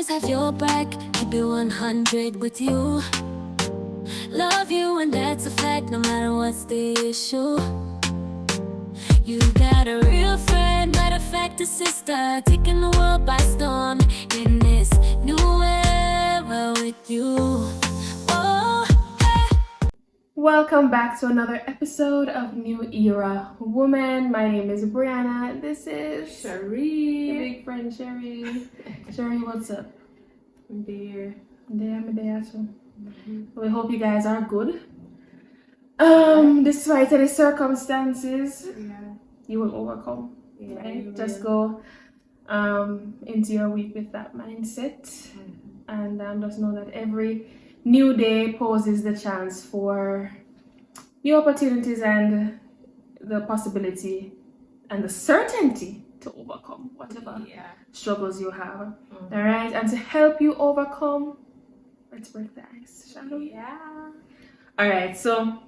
always have your back, keep it 100 with you. Love you and that's a fact, no matter what's the issue. You got a real friend, matter of fact a sister, taking the world by storm in this new era with you. Oh, hey. Welcome back to another episode of New Era Woman. My name is Brianna. This is Sheree. your big friend Sheree. Sheree, what's up? I'm there. I'm there too. We hope you guys are good. Despite any circumstances, you will overcome. Yeah, Right? Just go into your week with that mindset, and just know that every new day poses the chance for new opportunities and the possibility and the certainty to overcome whatever struggles you have. All right, and to help you overcome, let's break the ice, shall we? Yeah. All right, so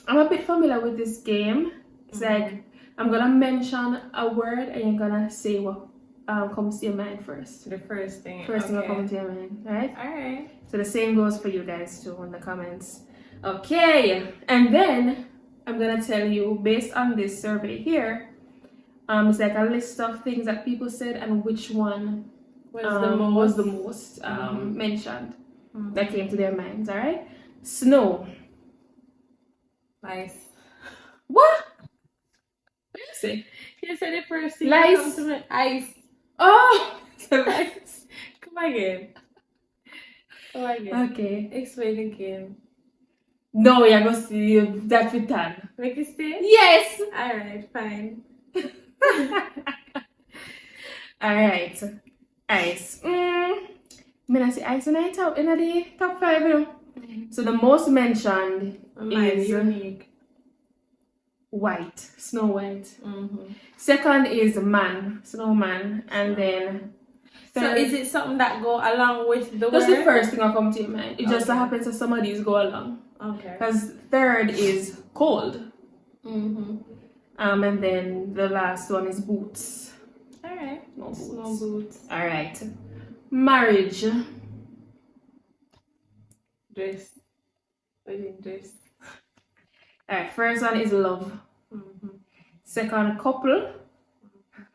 I'm a bit familiar with this game. It's like I'm gonna mention a word and you're gonna say what comes to your mind first. The first thing. First thing that comes to your mind, right? Alright. So the same goes for you guys too in the comments. Okay, and then I'm gonna tell you based on this survey here. It's like a list of things that people said and which one was the most mentioned that came to their minds. All right, snow. Nice. What? What you say? You said the first thing Lice. that comes to my ice. Oh, Lice. Come again. okay. Explain again. No, you're gonna see that with tan. Make it stay? Yes. Alright, fine. All right. Ice. I'm gonna say ice and ice out in the top 5. You know? So the most mentioned Mine is unique. white, Snow White. Second is man, snowman, and then So third, is it something that go along with the that's word? the first thing that come to your mind. It just so happens that some of these go along. Okay. Because third is cold. Mm-hmm. And then the last one is boots. Alright. No boots. No boots. All right. Marriage. Dress. Wedding dress. All right. First one is love. Second, couple.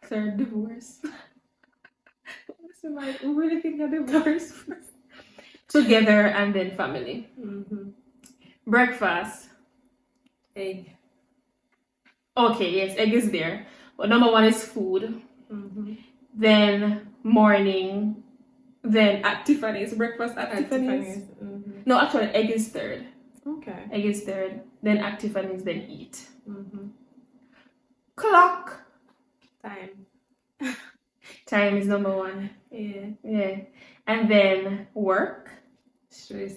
Third, divorce. Who really think of divorce first? Together and then family. Breakfast. Egg. Okay, yes, egg is there. But number 1 is food. Then morning. Then at Tiffany's. Breakfast at Tiffany's. No, actually, egg is third. Okay. Egg is third. Then at Tiffany's, then eat. Clock. Time. Time is number 1. Yeah. And then work. Stress.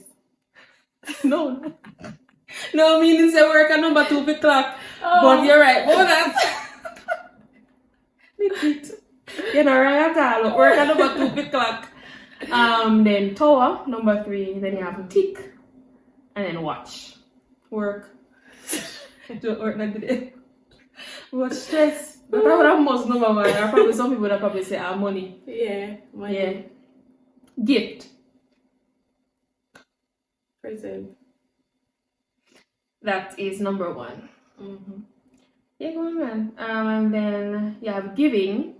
No, I mean, it's a work at number 2 for clock. Oh. But you're right. Oh, that. Legit. You're not right at all. Work at number 2 for clock. Then tower, number 3. Then you have tick. And then watch. Work. Don't work like today. But stress. But I would have most number 1. There are probably some people that probably say money. Yeah. Money. Yeah. Gift. Present. That is number 1. Yeah, go on, man. And then you have giving,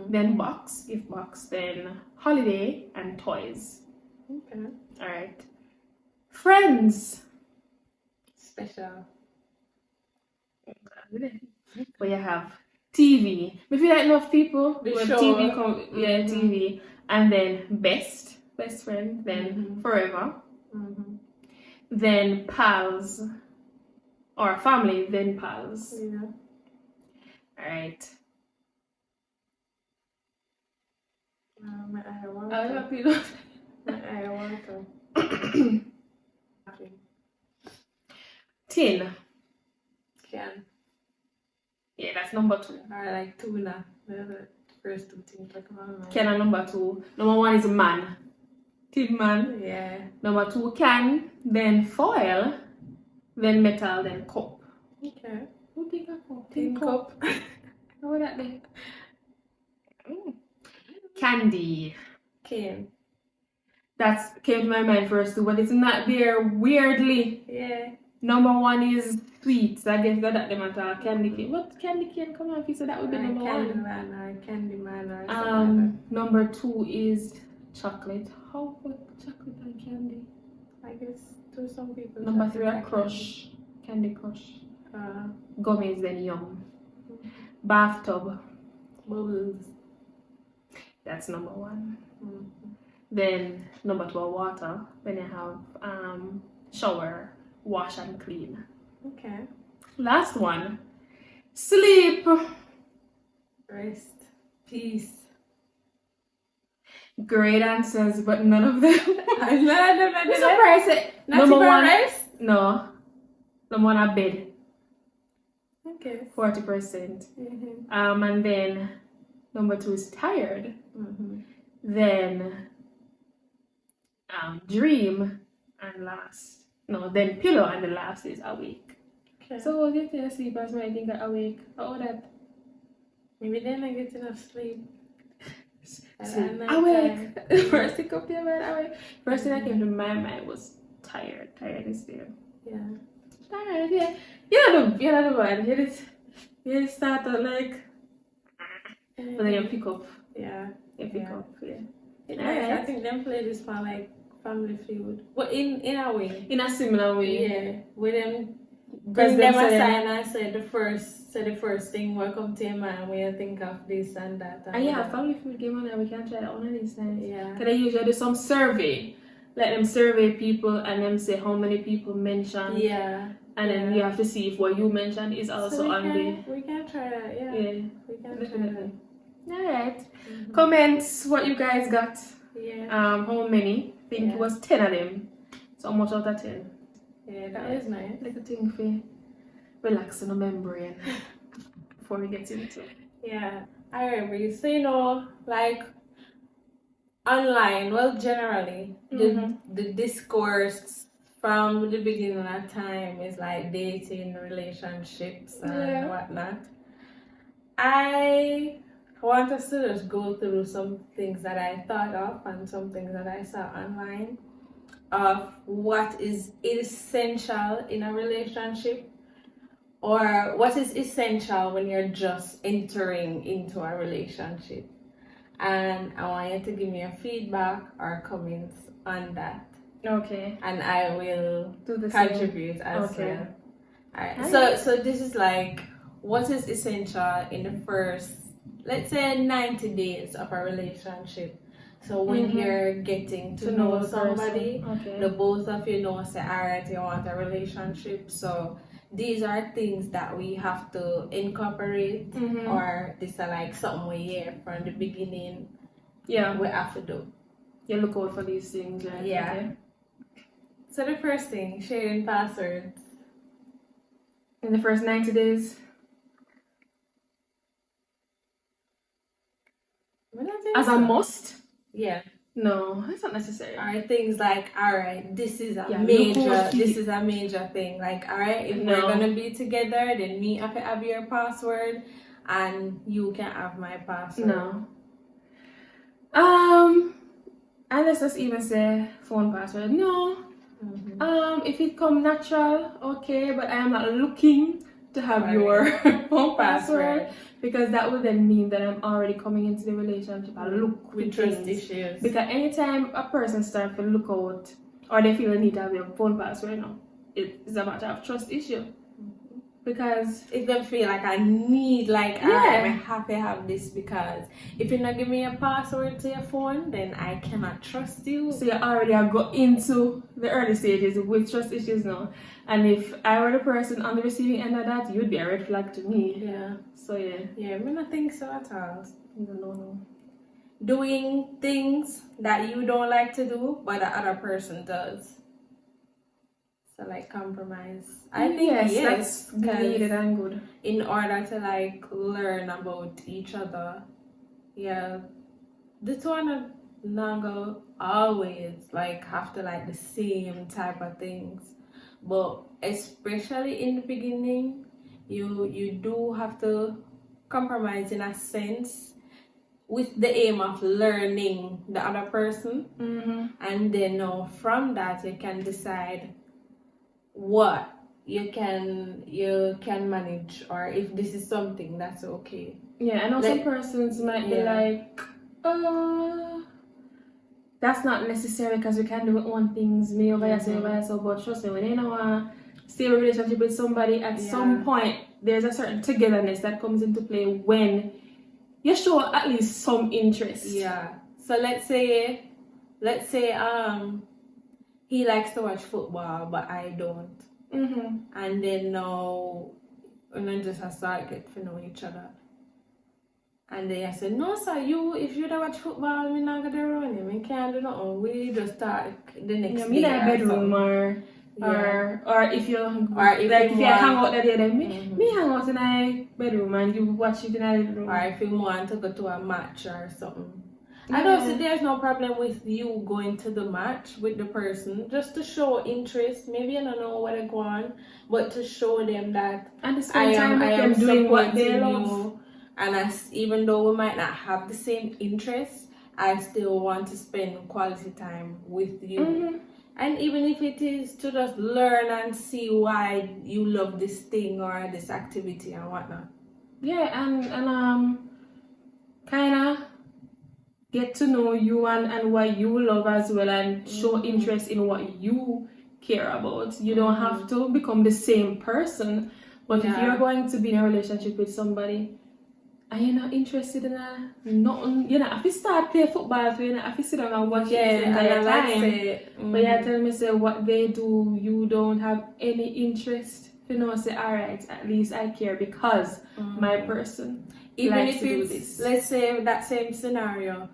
then box, gift box, then holiday, and toys. Okay. All right. Friends. Special. But you have TV. We feel like enough people The with show. TV TV. And then best friend, then forever. Then pals. Or family, then pals. Yeah. All right. My eye water. I hope you don't. My eye water. Tin. Can. Yeah, that's number 2. Or like tuna. The first 2 things that come on my mind. Can are number 2. Number 1 is man. Tin man. Yeah. Number 2 can. Then foil. Then metal. Then cup. Okay. Who think of cup? Tin cup. How would that be? Candy. Cane. That came to my mind first too, but it's not there weirdly. Yeah. Number one is sweets. I guess that them at all. Candy cane. What candy cane? Come on, so that would be number Candy one. man or candy man or something Number two is chocolate. How about chocolate and candy? like that. I guess to some people. Number chocolate three, a like crush. Candy crush. candy. Gummies, then yum. Bathtub. Bubbles. That's number one. Mm. Then number two, water. Then you have shower, wash and clean. Okay. Last one, sleep. Rest. Peace. Great answers, but none of them. I'm I'm surprised. Not Number even one, rest? no. Number one, a bed, Okay. 40%. Mm-hmm. And then number two is tired. Mm-hmm. Then dream, and then pillow, and the last is awake. Okay. So get your sleep as when I think of awake. Oh, that Maybe then I get enough sleep. sleep. night Awake. time. First thing up your mind, awake. First thing that came to my mind was tired. Tired is there. Yeah. Tired, yeah. You're not the one. You just start to like, but then you pick up. Yeah. You pick Yeah. up, yeah. I Alright. think them play this for like family feud. But in a way. In a similar way. Yeah. With them Because bring them them say- aside and say the first thing will come to your mind when you think of this and that. And yeah, family food game on there. We can try that one of these times. Yeah. Because they usually do some survey. Let them survey people and them say how many people mentioned. Yeah. And then Yeah. you have to see if what you mentioned is also So on we can try that, yeah. the. We can Definitely. try Alright. that. Mhm. Comments what you guys got. Yeah. How many? I think Yeah. it was 10 of them. So much out of 10. Yeah, that was nice. Like a thing for relaxing the membrane before we get into it. Yeah. Alright, Bree. So like online, well generally, the discourse from the beginning of time is like dating, relationships and Yeah. whatnot. I want us to just go through some things that I thought of and some things that I saw online of what is essential in a relationship or what is essential when you're just entering into a relationship. And I want you to give me a feedback or comments on that. Okay. And I will Do the same. contribute as Okay. well. Alright. Alright. So this is like what is essential in the first, let's say 90 days of a relationship. So when you're getting to know the somebody, person. Okay. the both of you know say alright, you want a relationship. So these are things that we have to incorporate or this are like something we hear from the beginning Yeah. we have to do. You look out for these things. Right? Yeah. Okay. So the first thing, sharing passwords. In the first 90 days. Well, I think As a so. must? Yeah. No, it's not necessary. Alright, things like alright, this is a Yeah, major look out. this is a major thing. Like alright, if No. we're gonna be together, then me have to have your password and you can have my password. No. And let's just even say phone password. No. If it come natural, okay, but I am not looking to have Right. your phone password Password. because that would then mean that I'm already coming into the relationship and look With for trust things. issues. Because anytime a person starts to look out or they feel the need to have their phone password, no, it's a matter of trust issue. Because If they feel like I need, like, Yeah. I have to have this because if you not give me a password to your phone, then I cannot trust you. so you already have got into the early stages with trust issues now. And if I were the person on the receiving end of that, you'd be a red flag to me. Yeah. So yeah, Yeah, I mean, I think so at all. no. Doing things that you don't like to do, but the other person does. So like compromise. I think yes, that's needed and good. in order to like learn about each other, yeah, the two are not gonna always like have to like the same type of things, but especially in the beginning, you do have to compromise in a sense with the aim of learning the other person, and then now from that you can decide what you can manage, or if this is something that's okay. Yeah, I know some persons might be like, that's not necessary because we can do our own things, me over here, say over here, so, but trust me, when you know stay in a relationship with somebody, at some point there's a certain togetherness that comes into play when you show at least some interest. Yeah. So let's say he likes to watch football but I don't. And then now just start get to know each other. And then I said, no sir, if you don't watch football, we're not gonna run him. We can't do nothing. We just start the next day. Me in a bedroom or if you hang out that day, then me hang out in a bedroom and you watch it in a living room. Or if you want to go to a match or something. I don't see there's no problem with you going to the match with the person, just to show interest. Maybe you don't know what they want, but to show them that and I am doing what they love. And even though we might not have the same interests, I still want to spend quality time with you. And even if it is to just learn and see why you love this thing or this activity and whatnot. Yeah, and kind of get to know you and what you love as well, and show interest in what you care about. You don't have to become the same person, but if you're going to be in a relationship with somebody and you're not interested in nothing, you know, if you start playing football, you know, if you sit down and watch it the entire time, but you tell me say what they do, you don't have any interest. You know, say alright, at least I care because my person even likes if to do it's this. Let's say that same scenario,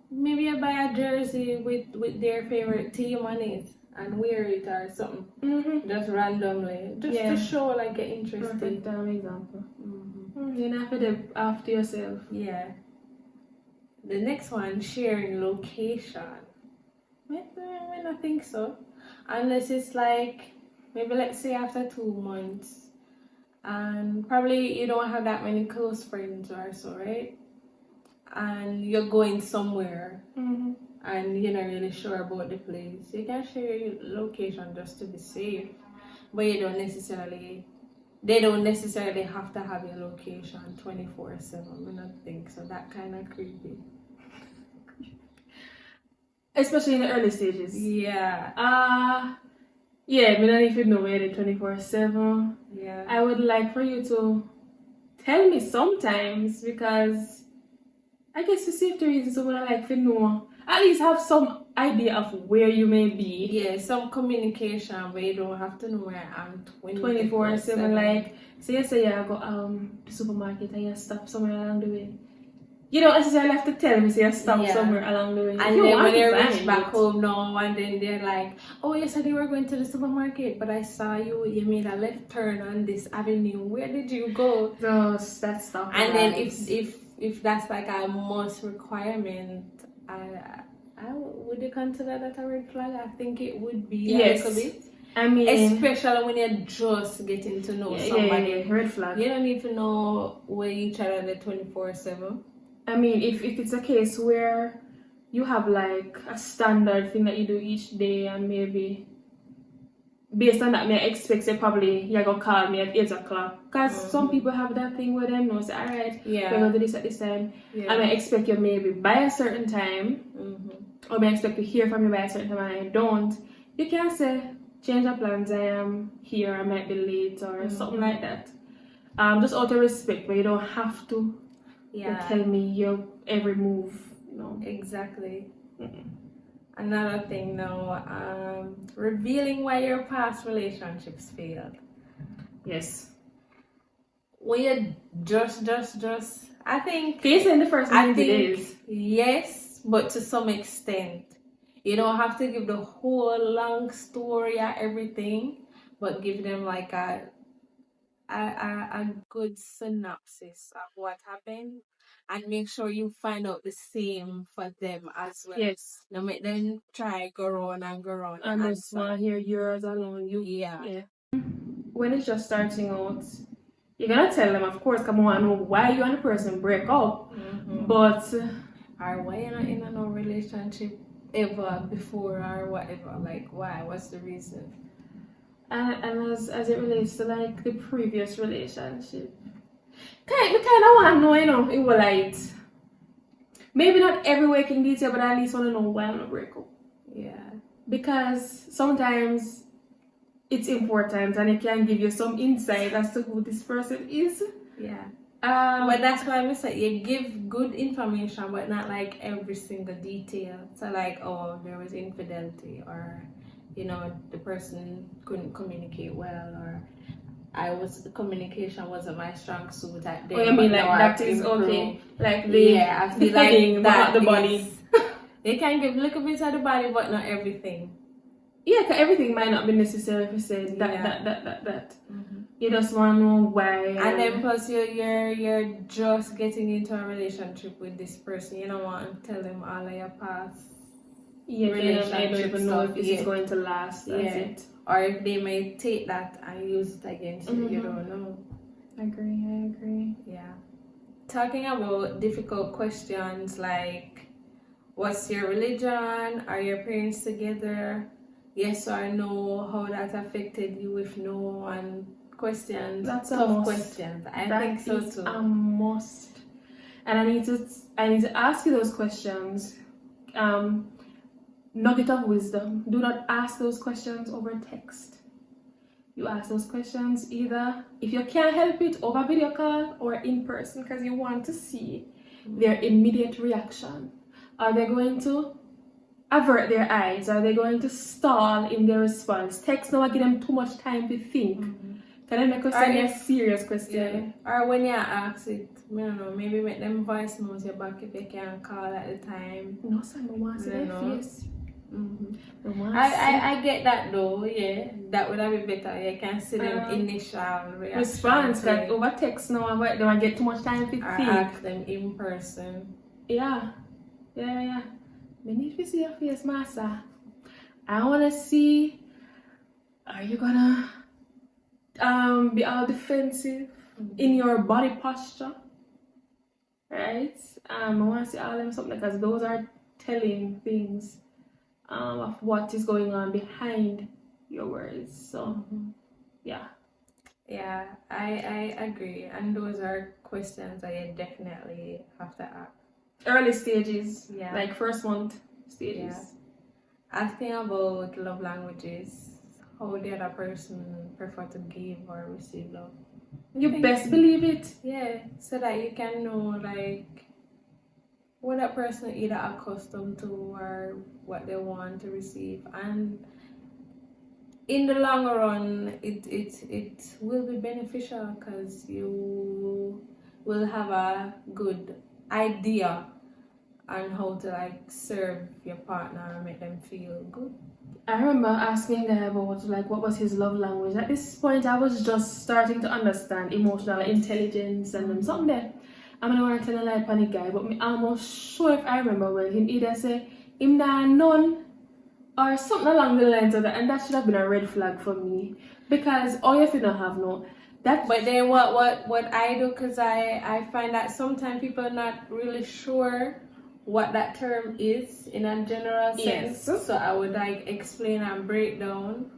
maybe you buy a jersey with their favorite team on it and wear it or something, just randomly, just to show like you're interested. Perfect example. You know, after yourself. Yeah. The next one, sharing location. I don't think so, unless it's like maybe let's say after 2 months, and probably you don't have that many close friends or so, right? And you're going somewhere and you're not really sure about the place, you can share your location just to be safe, but they don't necessarily have to have your location 24/7. I don't think so. That kind of creepy, especially in the early stages. Yeah. Yeah, I don't even know where the 24/7. Yeah. I would like for you to tell me sometimes, because I guess for safety reasons, I would like to know, at least have some idea of where you may be. Yeah, some communication where you don't have to know where I am 24/7. Like, say you say I go to the supermarket and you stop somewhere along the way. You don't necessarily have to tell me, say you stop somewhere along the way. And then when you reach back home now, and then they're like, oh, you said you were going to the supermarket, but I saw you made a left turn on this avenue. Where did you go? That's stuff. And then if that's like a must requirement, would you consider that a red flag? I think it would be a little bit. I mean, especially when you're just getting to know somebody. Red flag. You don't need to know where each other the 24/7. I mean, if it's a case where you have like a standard thing that you do each day, and maybe based on that, me I expect say probably you're gonna call me at 8 o'clock. Because some people have that thing where them know say, alright, we're gonna do this at this time. I may expect you maybe by a certain time, or may expect to hear from you by a certain time and I don't. You can say, change of plans, I am here, I might be late, or something like that. Just out of respect, but you don't have to tell me your every move. No. Exactly. Another thing now, revealing why your past relationships failed. Yes. When you just, I think. Can you say in the first 90 days? Yes, but to some extent. You don't have to give the whole long story or everything, but give them like a good synopsis of what happened, and make sure you find out the same for them as well. Yes. Now make them try go round and go round. And just want to hear yours alone. Yeah. When it's just starting out, You're gonna tell them, of course, come on, know why you and the person break up. But or why you're not in a no relationship ever before or whatever. Like why? What's the reason? and as it relates to like the previous relationship, we kind of want to know, it was like maybe not every waking detail, but I at least want to know why I'm gonna break up. Yeah. Because sometimes it's important and it can give you some insight as to who this person is. Yeah. But that's why I say you give good information, but not like every single detail. So like, oh, there was infidelity, or the person couldn't communicate well, or the communication wasn't my strong suit at day. Oh, you mean like that is okay? Like the I feel the heading, like but that not the body. They can give a little bit of the body, but not everything. Yeah, because everything might not be necessary if you say that. You just want to know why. And then plus you're just getting into a relationship with this person. You don't want to tell them all of your past. Yeah, I don't even know if this is going to last. That's it. Or if they may take that and use it against you. You don't know. I agree. Yeah. Talking about difficult questions like, what's your religion? Are your parents together? Yes or no? How that affected you if no? And questions. That's tough questions. I think so too. A must. And I need to ask you those questions. Nugget of wisdom. Do not ask those questions over text. You ask those questions either, if you can't help it, over video call or in person, because you want to see their immediate reaction. Are they going to avert their eyes? Are they going to stall in their response? Text now, give them too much time to think. Can I make us a serious question? Yeah. Or when you ask it, I don't know, maybe make them voice notes you back if you can't call at the time. No, son, I want to see their face. I get that though, yeah. That would have been better. You can see them initial response. Like over text now, but they might get too much time to think. Ask them in person. Yeah. We need to see your face, Massa. I wanna see. Are you gonna be all defensive in your body posture? Right? I wanna see all them something, because those are telling things of what is going on behind your words. So yeah, I agree, and those are questions that you definitely have to ask. Early stages, like first month stages. Asking about love languages, how the other person prefer to give or receive love. You best believe it. Yeah, so that you can know like what that person either accustomed to or what they want to receive, and in the long run it will be beneficial because you will have a good idea on how to like serve your partner and make them feel good. I remember asking a guy about like what was his love language. At this point I was just starting to understand emotional intelligence and something there. I don't want to tell a lie upon the guy, but I'm almost sure if I remember well, him either say him nah none or something along the lines of that, and that should have been a red flag for me, because all you not have no that. But then what I do, because I find that sometimes people are not really sure what that term is in a general sense. Yes. So I would like explain and break down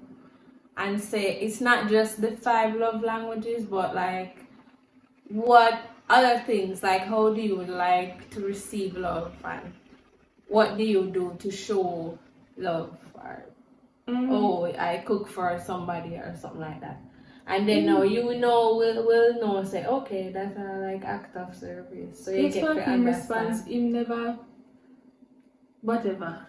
and say it's not just the 5 love languages, but like what other things, like how do you like to receive love, and what do you do to show love, or oh, I cook for somebody or something like that. And then now will know, say okay, that's a like act of service. So you get to understand. Response, him never whatever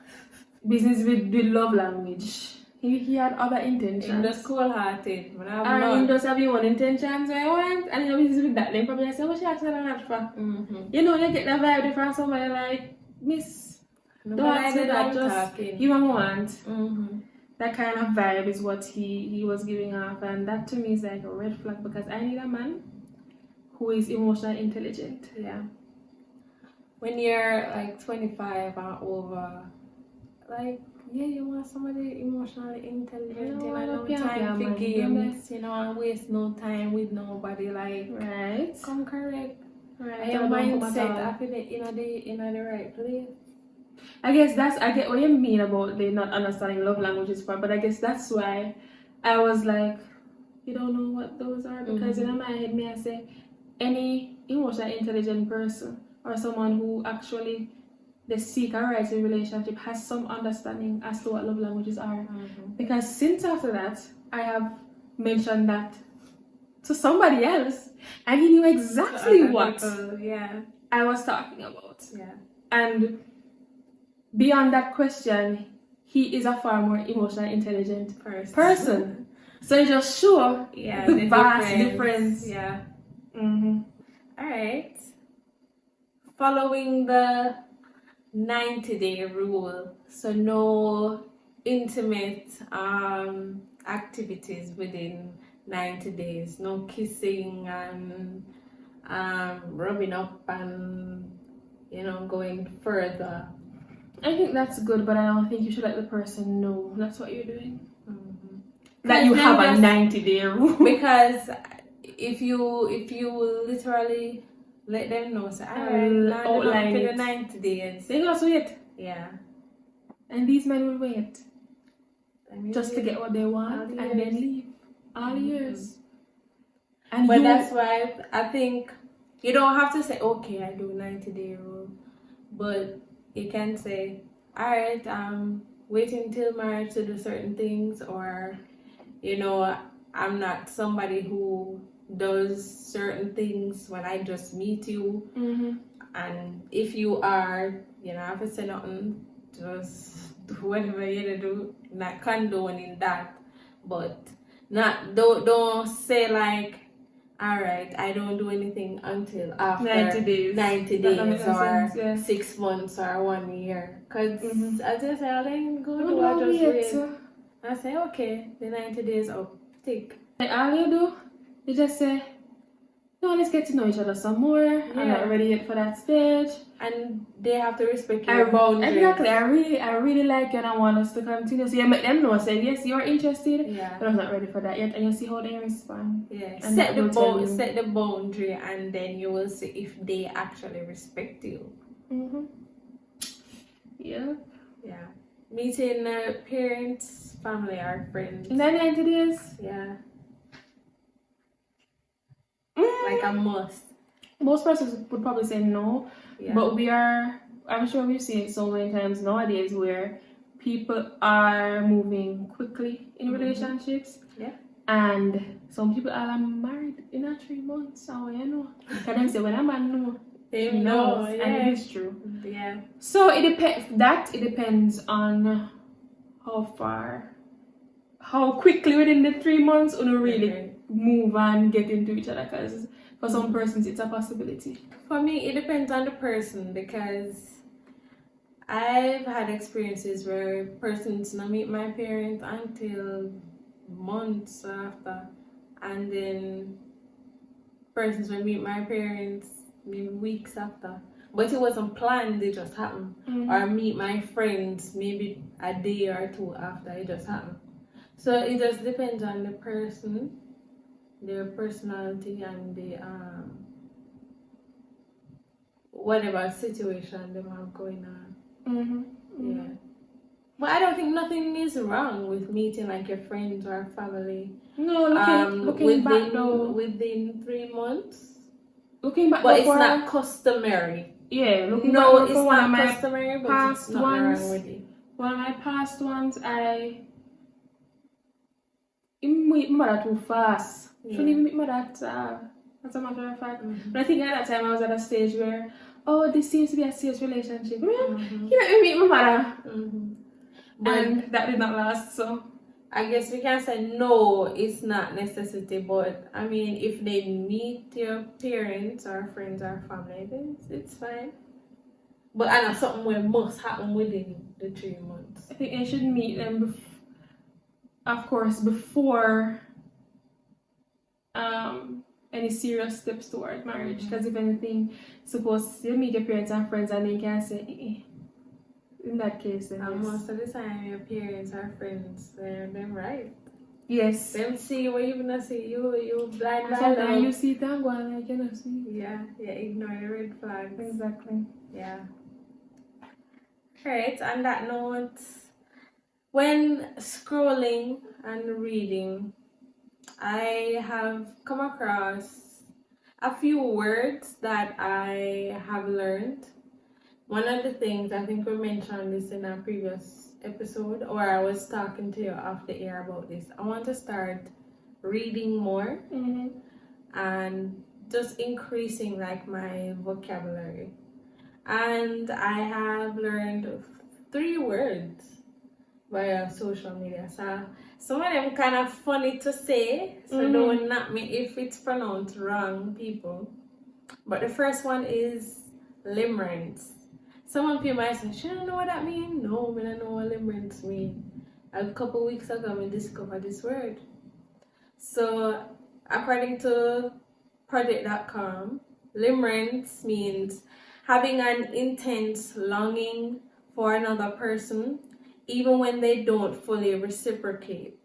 business with love language. He had other intentions. He just cold-hearted. And he just have your own intentions I want, and he was with that. Then probably I say, what she asking that for? You know, you get the vibe from somebody like, Miss, don't say that, just give him want. That kind of vibe is what he was giving off, and that to me is like a red flag, because I need a man who is emotionally intelligent. Yeah. When you're like 25 and over, like Yeah, you want somebody emotionally intelligent, No, you I know, don't no care, time for man. games, you know, and waste no time with nobody. Like, Right. come correct. Right. And your I don't come at mindset all. after the in the right place. I guess I get what you mean about the not understanding love languages part, but I guess that's why I was like, you don't know what those are, because in my head, me I say any emotionally intelligent person or someone who actually they seek a right in relationship has some understanding as to what love languages are. Because since after that, I have mentioned that to somebody else, and he knew exactly what I was talking about. Yeah. And beyond that question, he is a far more emotionally intelligent person. So it just shows the vast difference. Yeah. Mm-hmm. All right. Following the 90-day rule, so no intimate activities within 90 days, no kissing and rubbing up and, you know, going further. I think that's good, but I don't think you should let the person know that's what you're doing. That you have a 90-day rule. Because if you literally let them know, say, alright, for the 90 days. They just wait. Yeah. And these men will wait. Just to get what they want and then leave. All years. And but that's why I think you don't have to say, okay, I do 90-day rule. But you can say, alright, I'm waiting till marriage to do certain things, or, you know, I'm not somebody who does certain things when I just meet you. And if you are, you know, I have to say nothing, just do whatever you do, not condoning that, but don't say like, alright, I don't do anything until after 90 days or 6 months or 1 year. Because I just say, I didn't go do, I just wait. I say, okay, the 90 days up, tick. All you do, you just say, no, let's get to know each other some more. I'm not ready yet for that stage. And they have to respect your boundaries. Exactly. I really like you and I want us to continue. So you make them know, say, yes, you're interested, but I'm not ready for that yet. And you see how they respond. Yeah. Set the boundary, and then you will see if they actually respect you. Yeah. Yeah. Meeting parents, family, or friends. In that 90 days? Yeah. Like a must. Most persons would probably say no, but I'm sure we've seen it so many times nowadays where people are moving quickly in relationships. Yeah. And some people are married in 3 months. So, you know. Because them say, when a man knows, he knows. And it is true. Yeah. So, it depends on how quickly within the 3 months you really move and get into each other, because for some persons it's a possibility. For me, it depends on the person, because I've had experiences where persons not meet my parents until months after, and then persons will meet my parents maybe weeks after. But it wasn't planned, it just happened. Or meet my friends maybe a day or two after, it just happened. So it just depends on the person, their personality, and the whatever situation they have going on. Yeah. But I don't think nothing is wrong with meeting like your friends or family. No, looking back though, within 3 months. Looking back, but it's not customary. Yeah, looking back it's for one of my customary, but past it's not ones. wrong with it. One of my past ones, I meet my mother too fast. Shouldn't even meet my dad, as a matter of fact. But I think at that time I was at a stage where, this seems to be a serious relationship. You know, meet my mother. And that did not last, so. I guess we can say no, it's not necessity, but I mean, if they meet your parents or friends or family, then it's fine. But I know something will must happen within the 3 months. I think I should meet them, of course, before any serious steps toward marriage. Because if anything, suppose you meet your parents and friends and they can say, in that case, then And yes. most of the time, your parents or friends, they're right. Yes. Them see what you gonna see. You blind by Sometimes love. you see it and go on like you know see. Yeah, ignore the red flags. Exactly. Yeah. Alright, on that note, when scrolling and reading, I have come across a few words that I have learned. One of the things, I think we mentioned this in a previous episode, or I was talking to you off the air about this. I want to start reading more and just increasing like my vocabulary. And I have learned 3 words via social media. So some of them kind of funny to say, so don't knock me if it's pronounced wrong, people. But the first one is limerence. Some of you might say, "She don't know what that means." No, I don't know what limerence means. A couple weeks ago, I discovered this word. So according to project.com, limerence means having an intense longing for another person, even when they don't fully reciprocate.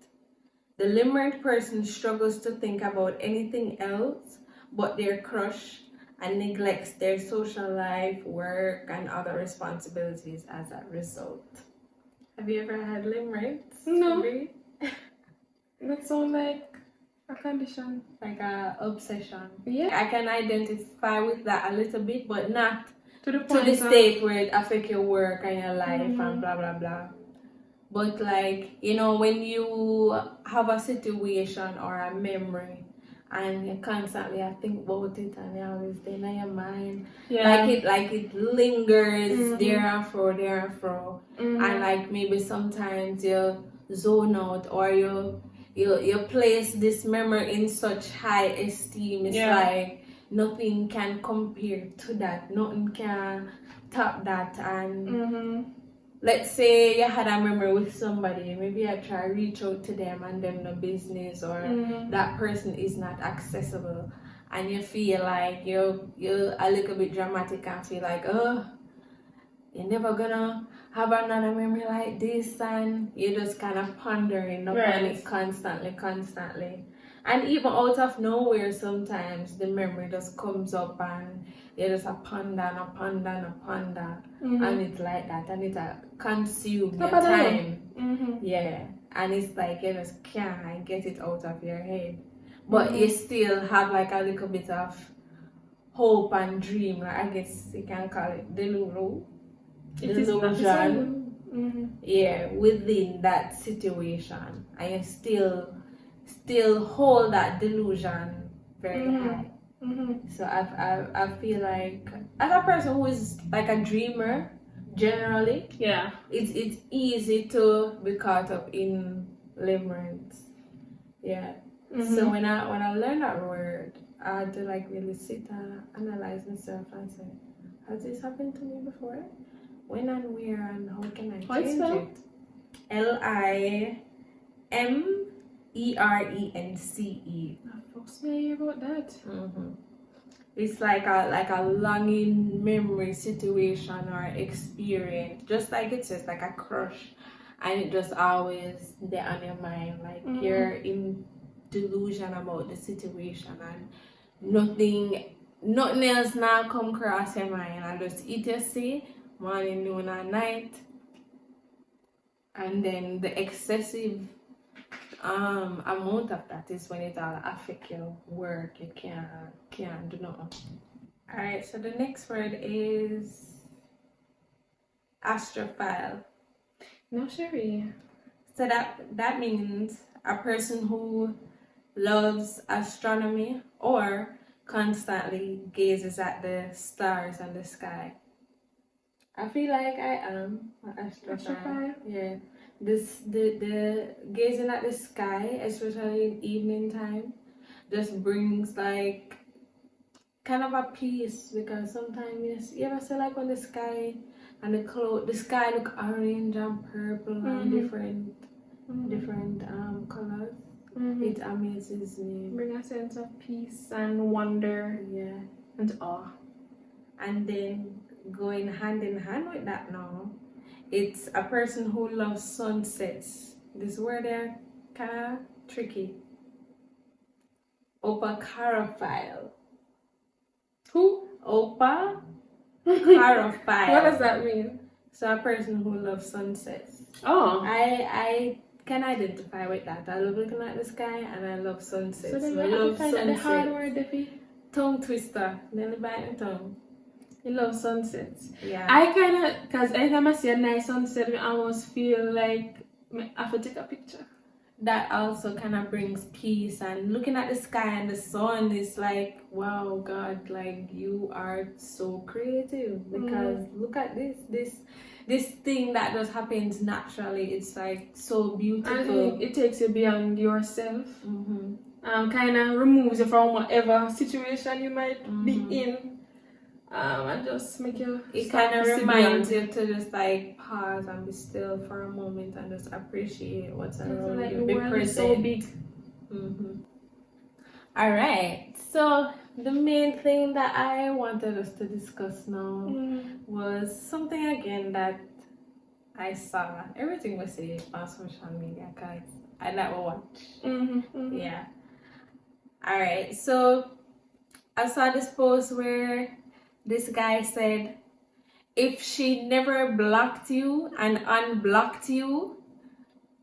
The limerent person struggles to think about anything else but their crush and neglects their social life, work, and other responsibilities as a result. Have you ever had limerence? No. Sheree? That sounds like a condition. Like a obsession. Yeah. I can identify with that a little bit, but not To the to point the of- state where it affects your work and your life and blah blah blah. But like, you know, when you have a situation or a memory and you constantly think about it and you always stay in your mind, Yeah. like it lingers there and fro, and like maybe sometimes you zone out or you place this memory in such high esteem. It's like nothing can compare to that, nothing can top that. And let's say you had a memory with somebody, maybe I try to reach out to them and them no business, or that person is not accessible, and you feel like you're a little bit dramatic and feel like, oh, you're never gonna have another memory like this, and you're just kind of pondering upon it constantly. And even out of nowhere, sometimes the memory just comes up and you just ponder, and it's like that, and it consumes your time. Yeah, and it's like you just can't get it out of your head, but you still have like a little bit of hope and dream. Like, I guess you can call it delusion. Yeah, within that situation, and you still hold that delusion very high. So I feel like, as a person who is like a dreamer generally, it's easy to be caught up in limerence. So when I learned that word, I had to like really sit and analyze myself and say, has this happened to me before? When and where, and how can I change it? limerence. Folks may hear about that. It's like a longing memory situation or experience, just like it says, like a crush, and it just always there on your mind, like you're in delusion about the situation, and nothing else now come across your mind, and just eat your see morning, noon, and night. And then the excessive amount of that is when it all affect your work. You can't do nothing. Alright, so the next word is astrophile. No, Sheree. So that means a person who loves astronomy or constantly gazes at the stars and the sky. I feel like I am an astrophile. Yeah. The gazing at the sky, especially in evening time, just brings like kind of a peace, because sometimes you ever see like when the sky and the sky look orange and purple and different colors. It amazes me. Bring a sense of peace and wonder. Yeah. And awe. And then going hand in hand with that now It's a person who loves sunsets. This word are kind of tricky. Opacarophile. Who? Opacarophile. What does that mean? So a person who loves sunsets. Oh. I can identify with that. I love looking at the sky and I love sunsets. So then I you love find that the hard sunsets. word, Defi. Tongue twister. Nearly bite my tongue. You love sunsets. Yeah. I kind of, because anytime I see a nice sunset, I almost feel like I have to take a picture. That also kind of brings peace, and looking at the sky and the sun is like, wow, God, like you are so creative, because look at this thing that just happens naturally. It's like so beautiful. And it takes you beyond yourself. Mm-hmm. Kind of removes you from whatever situation you might be in. And just make you. It kind of reminds you to just like pause and be still for a moment and just appreciate what's around like you. the Be world present. is so big. All right. So the main thing that I wanted us to discuss now was something again that I saw. Everything was said on social media, guys. I never watch. Yeah. All right. So I saw this post where this guy said, if she never blocked you and unblocked you,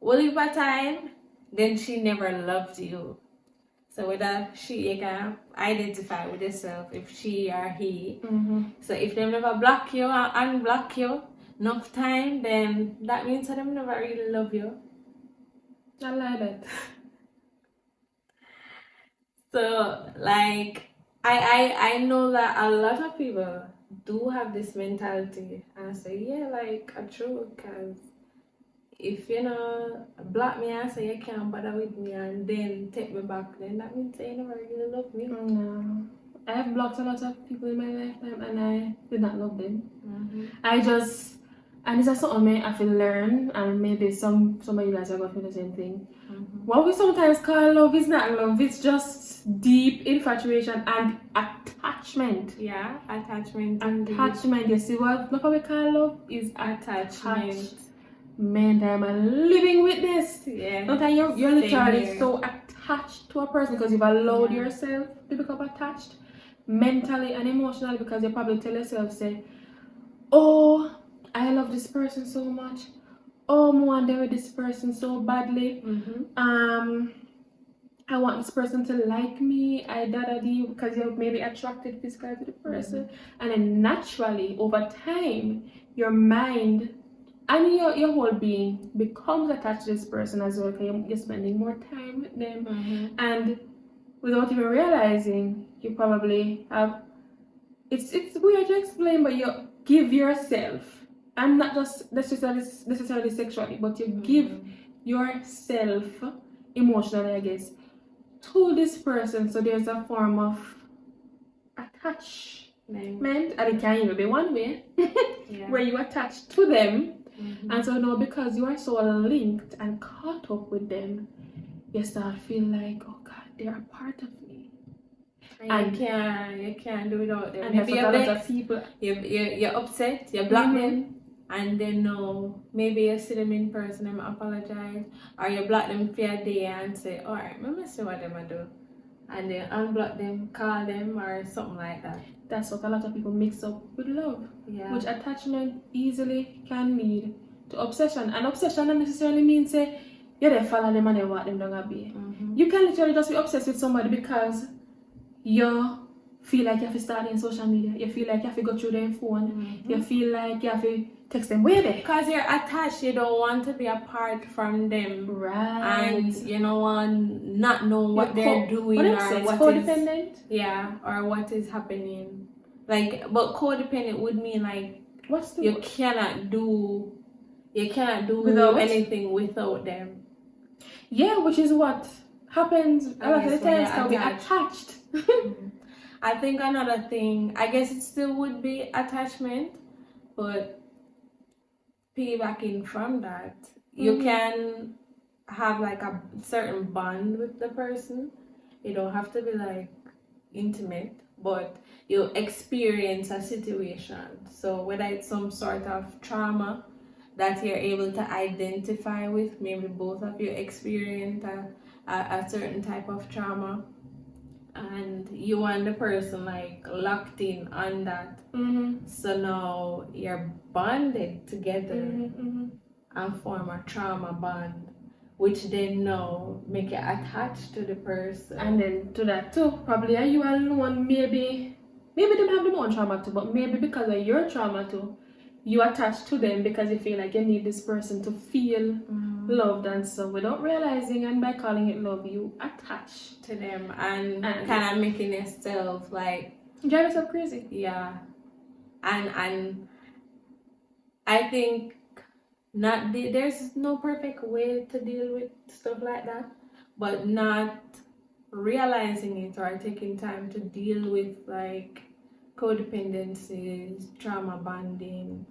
over time, then she never loved you. So whether you can identify with yourself, if she or he. So if they never block you or unblock you enough time, then that means that they never really love you. I like that. So like I know that a lot of people do have this mentality, and I say, yeah, like true, because if block me and say you can't bother with me and then take me back, then that means that you never really love me. No. I have blocked a lot of people in my lifetime and I did not love them. And this is something I have to learn, and maybe some of you guys are going through the same thing. What we sometimes call love is not love, it's just deep infatuation and attachment. Yeah, attachment. Attachment. You see what we call love is Attachment. Man, I'm living with this. Yeah. Sometimes you're literally here. so attached to a person because you've allowed yourself to become attached mentally and emotionally, because you probably tell yourself, say, oh, I love this person so much. Oh, I want to with this person so badly. I want this person to like me. Because you're maybe attracted physically to the person. And then naturally, over time, your mind and your whole being becomes attached to this person as well, because you're spending more time with them. And without even realizing, you probably have, it's weird to explain, but you give yourself, and not just necessarily sexually, but you give yourself emotionally, I guess, to this person. So there's a form of attachment, and it can even be one way where you attach to them. And so now, because you are so linked and caught up with them, you start feeling like, oh God, they're a part of me. And you can't do without them. And Maybe that's what a lot of people. You're upset, you block them, and then maybe you see them in person and apologize, or you block them for a day and say, alright, let me see what them I do, and then unblock them, call them, or something like that. That's what a lot of people mix up with love, which attachment easily can lead to obsession. And obsession doesn't necessarily mean say you they follow them and they want them to be. You can literally just be obsessed with somebody because you feel like you have to start in social media. You feel like you have to go through their phone. You feel like you have to text them. Where they? Because you're attached, you don't want to be apart from them. Right. And you don't want not know what they're doing or what codependent? or what is happening. Like, but codependent would mean like you cannot do anything without them. Yeah, which is what happens a lot of the times because we're attached. I think another thing, I guess it still would be attachment, but piggybacking from that, you can have like a certain bond with the person. You don't have to be like intimate, but you experience a situation. So whether it's some sort of trauma that you're able to identify with. Maybe both of you experienced a certain type of trauma, and you and the person like locked in on that. So now you're bonded together and form a trauma bond, which then now make you attached to the person. And then to that too, probably are you alone, maybe they have their own trauma too, but maybe because of your trauma too, you attach to them because you feel like you need this person to feel loved, and so without realizing, and by calling it love, you attach to them and kind of making yourself like drive yourself crazy. Yeah. And I think there's no perfect way to deal with stuff like that, but not realizing it or taking time to deal with like codependencies, trauma bonding,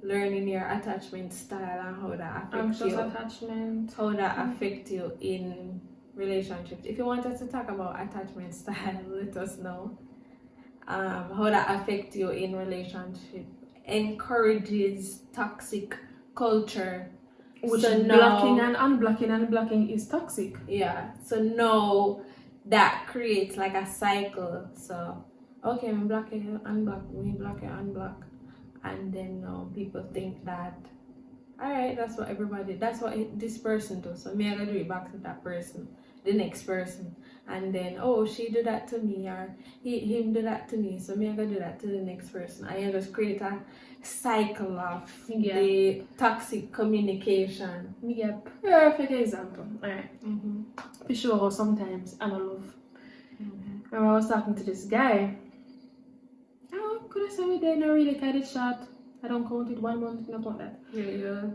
learning your attachment style and how that affects you. Attachment. How that affects you in relationships. If you want us to talk about attachment style, let us know. How that affects you in relationship. Encourages toxic culture. Which so blocking and unblocking is toxic. Yeah. So now that creates like a cycle. So okay, we block you, unblock, we block you, unblock. And then people think that, alright, that's what this person does. So me I gotta do it back to that person, the next person. And then she do that to me, or him do that to me, so me I gotta do that to the next person. And you just create a cycle of the toxic communication. Me get a perfect example. Alright. For sure how sometimes I don't love. Remember I was talking to this guy. Could I say we did not really kind of short? I don't count it 1 month, not like that. Yeah.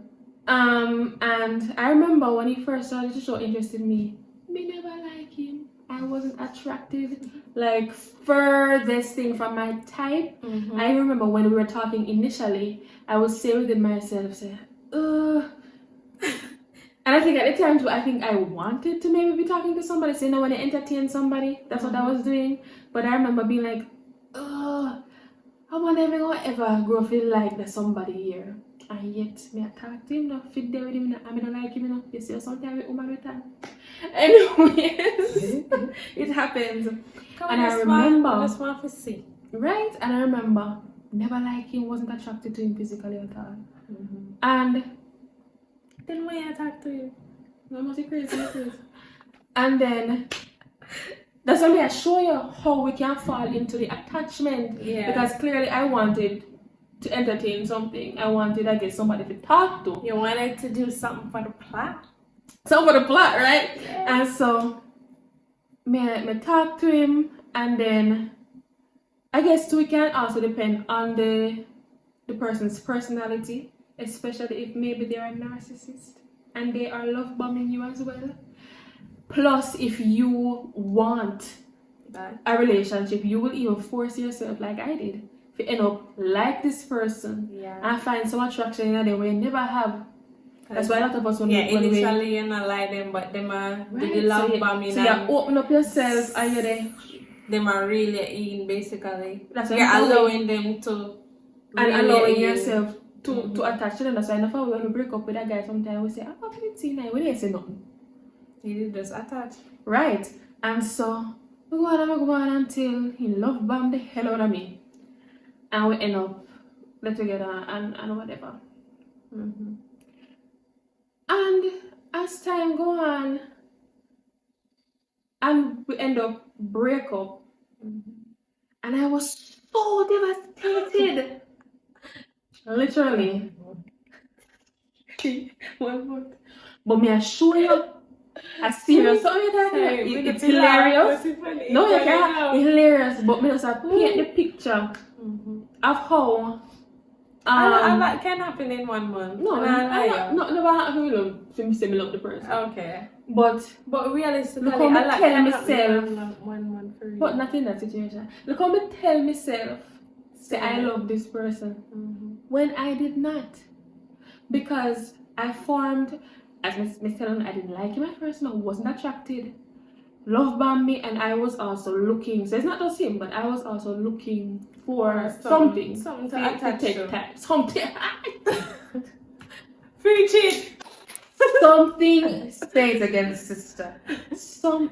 And I remember when he first started to show interest in me never like him. I wasn't attracted. Like furthest thing from my type. I remember when we were talking initially, I would say within myself, and I think at the time too, I think I wanted to maybe be talking to somebody. So when I entertain somebody, that's what I was doing. But I remember being like, I want never gonna ever grow feel like there's somebody here. And yet me I talk to him, not fit there with him, I don't like him, you see sometimes with woman with time. Anyways, it happens. And I remember I just want to see. Right? And I remember never like him, wasn't attracted to him physically at all. And then when I talk to you, I must be crazy. And then that's only I show you how we can fall into the attachment. Yeah. Because clearly I wanted to entertain something. I wanted to get somebody to talk to. You wanted to do something for the plot. Something for the plot, right? Yeah. And so me talk to him, and then I guess too, it can also depend on the person's personality, especially if maybe they're a narcissist and they are love bombing you as well. Plus, if you want a relationship, you will even force yourself, like I did, to end up like this person and find some attraction in them way you never have. That's why a lot of us initially you're not like them, but them are the love bombing. So you open up yourself and you're there. Them are really in basically. That's why you're allowing them to and allowing yourself to attach to them. That's why enough when we break up with a guy, sometimes we say, "Oh, 15 now," we didn't say nothing. You just attach. Right. And so we go on until he love bomb the hell out of me. And we end up together and whatever. And as time go on, and we end up break up. And I was so devastated. Literally. But me assure you, a serious it's hilarious. No, you can't. It's hilarious, but me just paint the picture of how that can happen in 1 month. No, never happened with them. For me, say me love the person. Okay. But realistically, look how me tell myself. 1 month for you. But not in that situation. Look how me tell myself, say I love this person, when I did not, because I formed. As Miss telling, I didn't like him at first, I wasn't attracted. Love bombed me, and I was also looking. So it's not just him, but I was also looking for something. Something to For attach take to. time. Something. Preach it. Something stays against sister.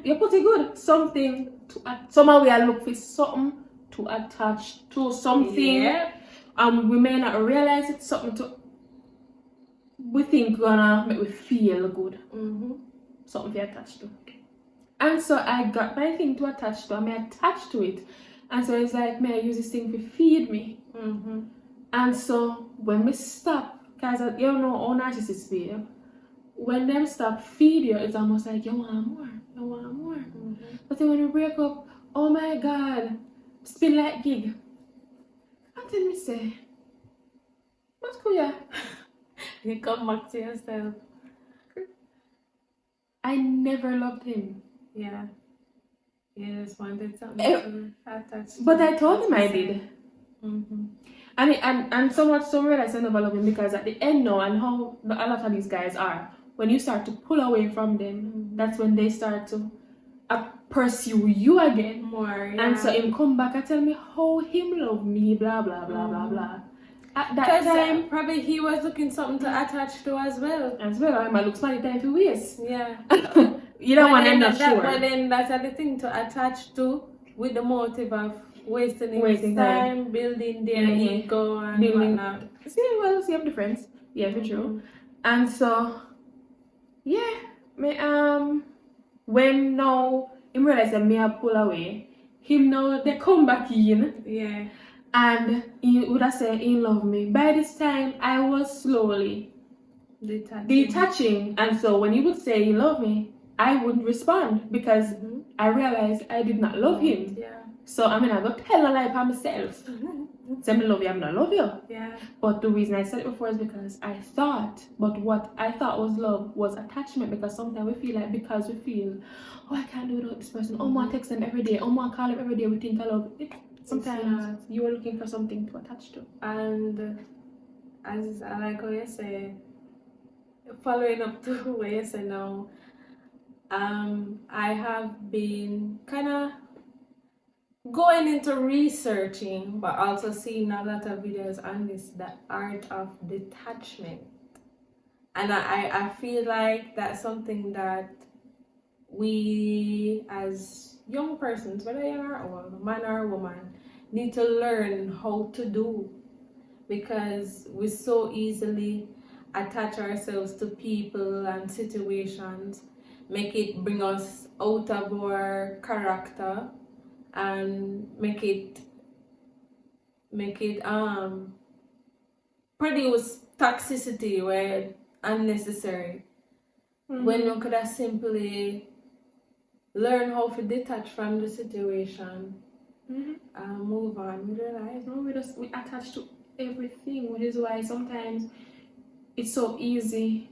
You put it good. Something to somehow we are looking for something to attach to something. Yeah. We may not realize it's something to we think gonna make we feel good. Something to attach to. And so I got my thing to attach to, and I attached to it. And so it's like, may I use this thing to feed me? And so when we stop, because you know all narcissists feel, when them stop feed you, it's almost like you want more, you want more. But then when you break up, oh my God, spin like gig. And then me say, what's cool? You come back to yourself. I never loved him. Yeah. You just wanted something to attach to. But I told him I did. Mm-hmm. And somewhat some realize I never love him, because at the end now, and how a lot of these guys are, when you start to pull away from them, that's when they start to pursue you again. More, yeah. And so him come back and tell me how him love me, blah blah blah blah blah. At that time, probably he was looking something to attach to as well. I might look funny time to waste. Yeah. You don't want them not sure. But then that's the thing to attach to, with the motive of wasting his time, time, building their ego and whatnot. See I'm different. Yeah, for true. And so yeah, me when now him realize that me I pull away, him now they come back in. Yeah. And he would have said he loved me. By this time I was slowly detaching. And so when he would say he loved me, I wouldn't respond, because I realized I did not love him. Yeah. So I go tell a lie by myself. Say me love you, I'm not love you. Yeah. But the reason I said it before is because I thought, but what I thought was love was attachment, because sometimes we feel like, because we feel, oh, I can't do it without this person, oh, I text them every day, oh, I call them every day, we think I love it. Sometimes you are looking for something to attach to. And as I like how you say, following up to what you say now, I have been kind of going into researching, but also seeing a lot of videos on this, the art of detachment. And I feel like that's something that we as young persons, whether young or old, man or woman, need to learn how to do, because we so easily attach ourselves to people and situations, make it bring us out of our character, and make it produce toxicity where unnecessary, when you could have simply learn how to detach from the situation and move on with your life. No, we attach to everything, which is why sometimes it's so easy.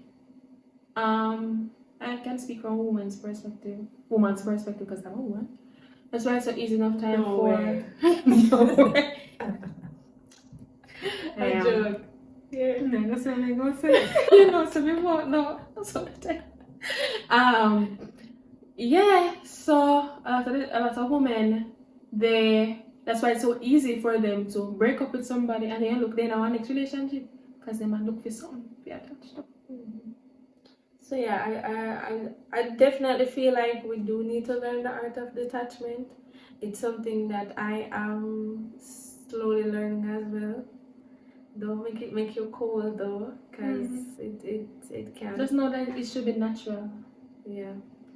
I can speak from woman's perspective because I'm a woman. That's why it's so easy enough time No for way. no way. A joke. Yeah. No, that's what I'm gonna say. You know, so we won't know sometimes. Yeah, so a lot of women, that's why it's so easy for them to break up with somebody and then look in our next relationship, because they might look for something to be attached to. So yeah, I definitely feel like we do need to learn the art of detachment. It's something that I am slowly learning as well. Don't make you cold though, because it can. Just know that it should be natural. Yeah,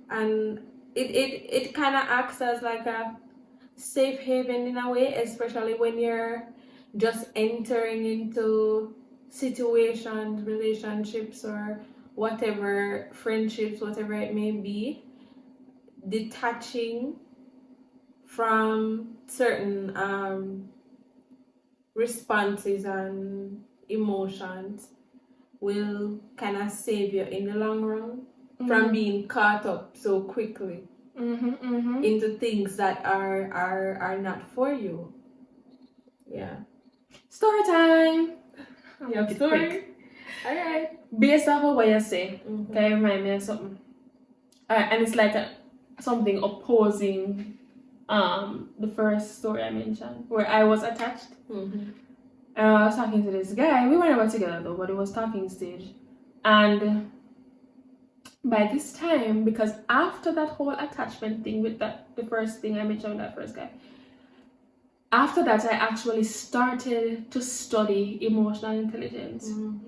and it kind of acts as like a safe haven in a way, especially when you're just entering into situations, relationships, or whatever, friendships, whatever it may be. Detaching from certain responses and emotions will kind of save you in the long run from being caught up so quickly into things that are not for you. Yeah. Story time. You have story? Alright. Based off of what you say, can you remind me of something? And it's like something opposing the first story I mentioned, where I was attached. Mm-hmm. I was talking to this guy. We were never together though, but it was talking stage. And by this time, because after that whole attachment thing with the first thing I mentioned with that first guy, after that I actually started to study emotional intelligence. Mm-hmm.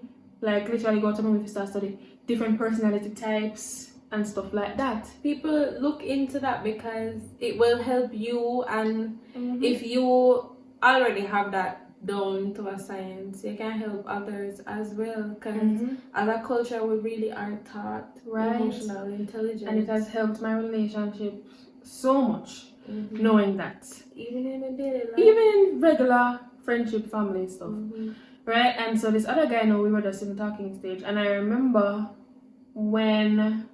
Like literally go to movie to start studying different personality types and stuff like that. People look into that because it will help you, and Mm-hmm. if you already have that down to a science, you can help others as well, because Mm-hmm. as a culture we really are taught Right. emotional intelligence, And it has helped my relationship so much, mm-hmm. knowing that. even in a daily life, Even in regular friendship, family stuff. mm-hmm. Right? And so this other guy, no, we were just in the talking stage, and I remember when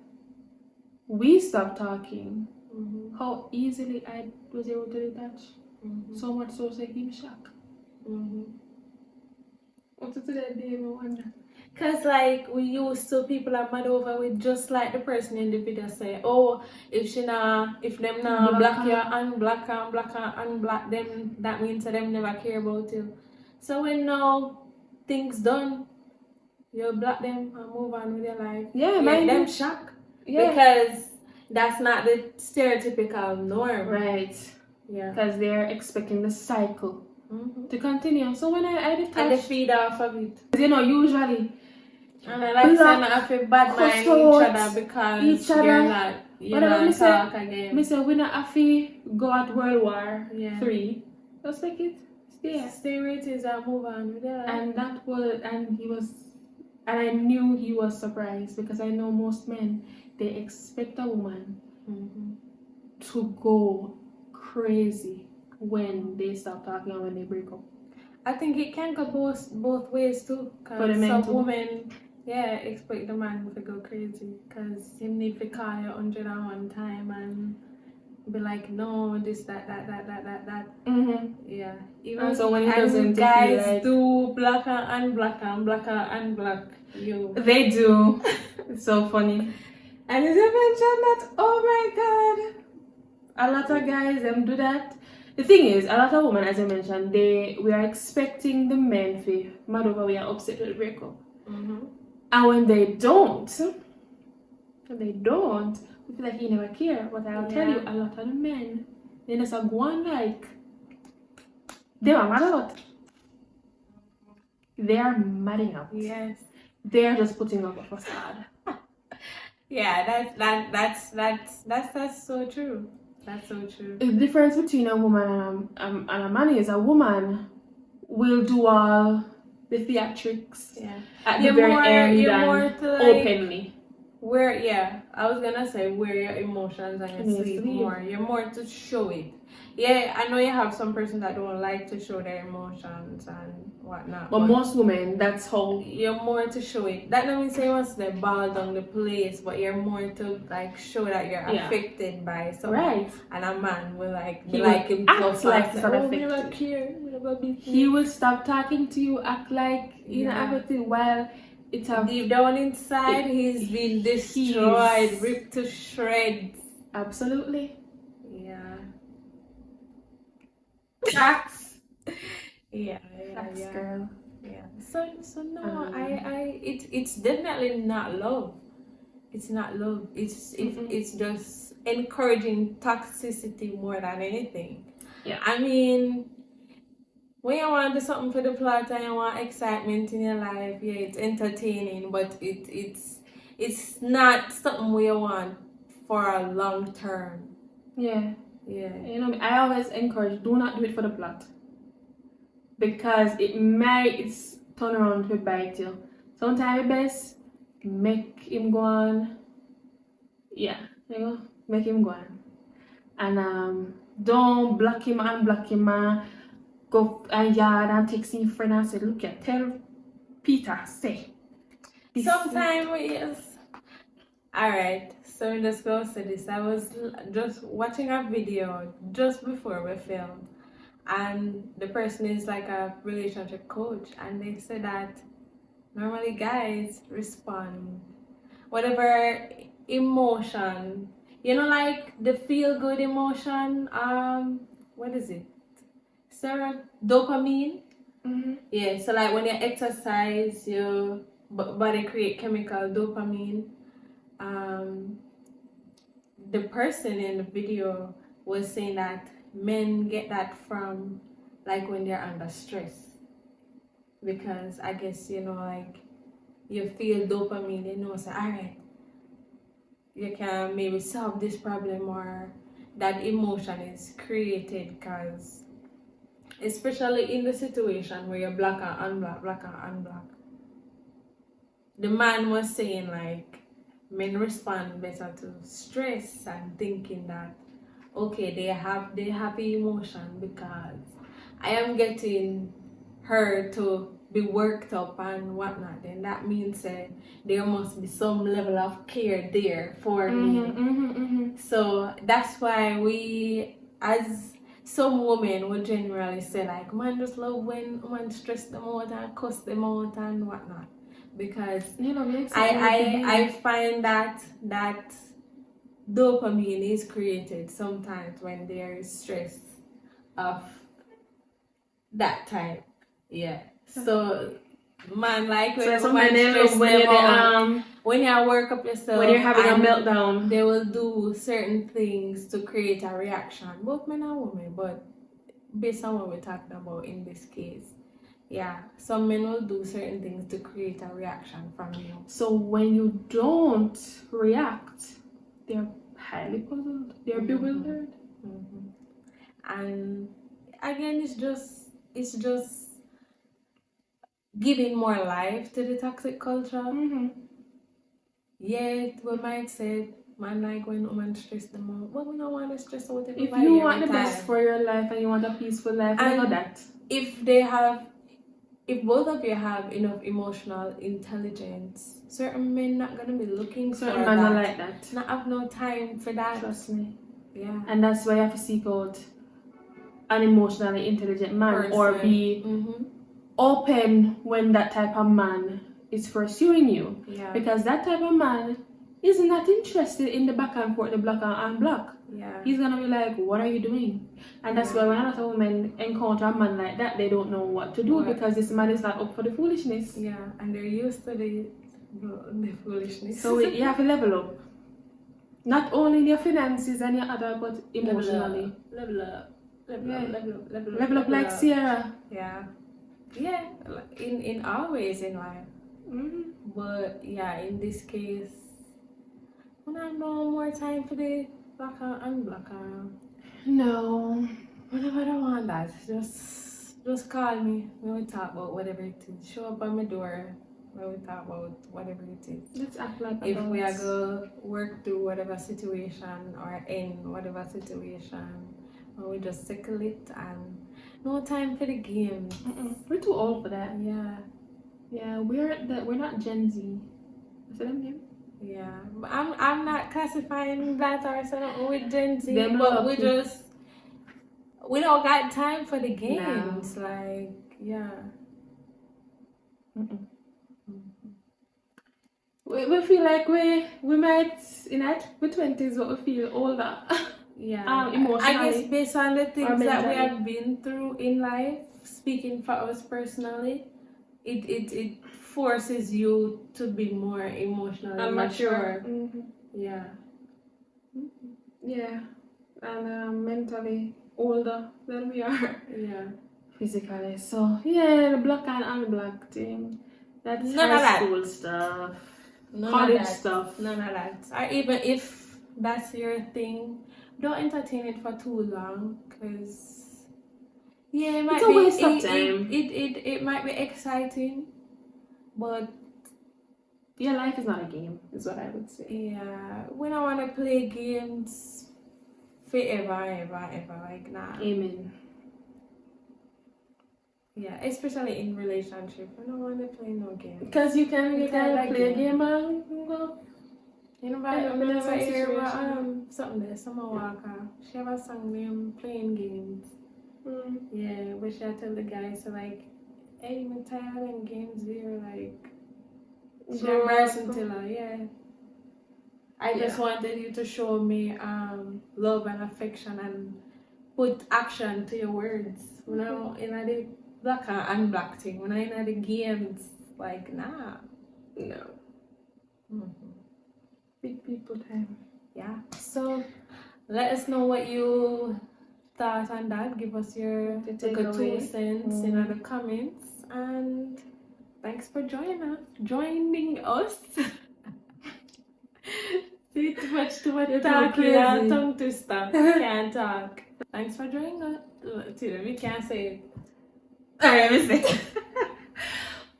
we stopped talking, Mm-hmm. how easily I was able to detach. Mm-hmm. So much so, say him shock. Mm-hmm. What's it today, baby? I wonder. Cause like we used to, people are mad over with just like the person in the video say, oh, if them not block you, unblock and unblock them, that means that them never care about you. So when now things done, you block them and move on with your life. Yeah, Make man. them shock. Yeah. Because that's not the stereotypical norm. Right. Yeah. Because they're expecting the cycle Mm-hmm. to continue. So when I And they detached, feed off of it. you know, usually And I like saying I feel bad mind each other because each you're other. not, you But know, me say- talk again. me say we not have to go at World War Yeah. 3. Just make it stay. Stay where it is and move on with it. And that was, and he was, and I knew he was surprised because I know most men, they expect a woman Mm-hmm. to go crazy when they stop talking or when they break up. I think it can go both ways too. For the Because men some too. women, yeah, expect the man to go crazy because he need to call you 101 time and be like, no, this, that. Mm-hmm. Yeah. And so when he doesn't feel guys like- do block and unblock you. They do. It's so funny. And as I mentioned that, oh my god, a lot of guys them do that. The thing is, a lot of women, as I mentioned, we are expecting the men to mad over we are upset with the breakup. Mm-hmm. And when they don't, we feel like he never care. But I'll tell you, a lot of the men, they just go on like they are mad about. They are madding up. Yes. They are just putting up a facade. Yeah, that's so true. That's so true. The difference between a woman and a man is a woman will do all the theatrics at the very end and to like, openly. I was gonna say wear your emotions on your Yes, sleeve sleeve. more. You're more to show it. Yeah, I know you have some person that don't like to show their emotions and whatnot. But most women, that's how. You're more to show it. That doesn't mean say once they ball down the place, but you're more to like show that you're affected by something. Right. And a man will like He be will like him act tough like and he's say, not oh, we never affected. care. We never be He will stop talking to you, act like you know Yeah. everything while it's a deep down inside, he's been destroyed, ripped to shreds. absolutely. Yeah. Facts. Yeah. Facts, girl. Yeah. So no, it's definitely not love. It's not love. It's just encouraging toxicity more than anything. Yeah. I mean, when you want to do something for the plot and you want excitement in your life, yeah, it's entertaining, but it's not something we want for a long term. Yeah. Yeah. You know, I always encourage, do not do it for the plot. Because it might turn around to bite you. Sometimes best make him go on. Yeah, you know, make him go on. And don't block him and block him and go and yard and text his friend and say, look at tell Peter, say. this- Sometimes yes. Alright, so let's go to this. I was just watching a video just before we filmed, and the person is like a relationship coach, and they said that normally guys respond whatever emotion you know, like the feel good emotion, what is it? Sarah, dopamine. Yeah, so like when you exercise, your body create chemical dopamine. The person in the video was saying that men get that from like when they're under stress, because I guess, you know, like you feel dopamine, you know, say, all right, you can maybe solve this problem, or that emotion is created because, especially in the situation where you're black and unblock. The man was saying like men respond better to stress and thinking that okay, they have happy emotion because I am getting her to be worked up and whatnot, then that means there must be some level of care there for me. So that's why we, as some women, would generally say like, man just love when man stress them out and cuss them out and whatnot, because You know, I find that dopamine is created sometimes when there is stress of that type. Yeah. So man, like when so man stress when them out, you're when you work up yourself, when you're having a meltdown, they will do certain things to create a reaction, both men and women, but based on what we're talking about in this case. Yeah, some men will do certain things to create a reaction from you. So when you don't react, they're highly puzzled. They're bewildered. And again, it's just giving more life to the toxic culture. Yeah, we might say, man, like when women stress them out, but we don't want to stress out everybody. If you want the best for your life and you want a peaceful life, you know that. If both of you have enough emotional intelligence, certain men not gonna be looking for that. Certain men not like that. Not have no time for that. Trust me. Yeah. And that's why you have to seek out an emotionally intelligent man, Person. or be open when that type of man is pursuing you. Yeah. Because that type of man is not interested in the back and forth, the block and unblock. Yeah. He's gonna be like, what are you doing? And that's why when a lot of women encounter a man like that, they don't know what to do because this man is not up for the foolishness. Yeah, and they're used to the foolishness. So you have to level up. Not only in your finances and your other, but emotionally. Level up Like Sierra. Yeah. Yeah, in all ways in life. But yeah, in this case, when I have no more time for the block and unblock. No. Whenever I want that, just call me when we talk about whatever it is. Show up on my door when we talk about whatever it is. Let's act like if we are going to work through whatever situation or end whatever situation, or we just settle it and no time for the games. We're too old for that. Yeah, we're not Gen Z. Is that a name? Yeah, but I'm not classifying that or something with Gen Z, but we don't got time for the games. No. Like, yeah. We feel like we might in our 20s, but we feel older. Yeah. Emotionally. I guess based on the things that we have been through in life, speaking for us personally, it forces you to be more emotionally mature. Yeah. Yeah. And mentally older than we are. Yeah. Physically. So yeah, the block and unblock thing. That's none of that. School stuff. None college of that. stuff. None of that. Or even if that's your thing, don't entertain it for too long, because it might it's a waste of time. It might be exciting, but your life is not a game, is what I would say. Yeah, we don't want to play games forever, ever. Like, nah. Amen. Yeah, especially in relationship, I don't want to play no game. Because you can play a game and go. You know, I never hear something there, Summer Walker. She have a song named Playing Games. Yeah, but she tell the guys, so like, hey, I'm tired of games there, like, she embarrassing till her, yeah. I just wanted you to show me love and affection and put action to your words. You know, in the black and unblock thing. When I in the games, like nah. No. Mm-hmm. Big people time. Yeah. So let us know what you thought on that. Give us your The little takeaway. 2 cents in the comments. And thanks for joining us. See, too much talking, crazy. tongue twister. Can't talk. Thanks for joining us. We can't say it. Alright, let me say.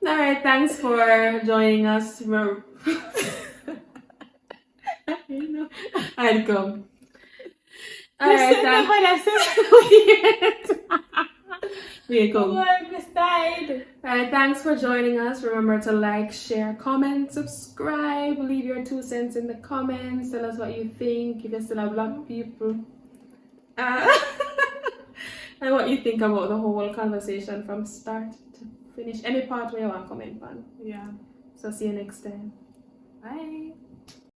Alright, thanks for joining us. I'd come. Alright, Alright, thanks for joining us. Remember to like, share, comment, subscribe, leave your 2 cents in the comments, tell us what you think, if you still have black people. And what you think about the whole conversation from start to finish. Any part where you want to comment on. Yeah. So see you next time. Bye.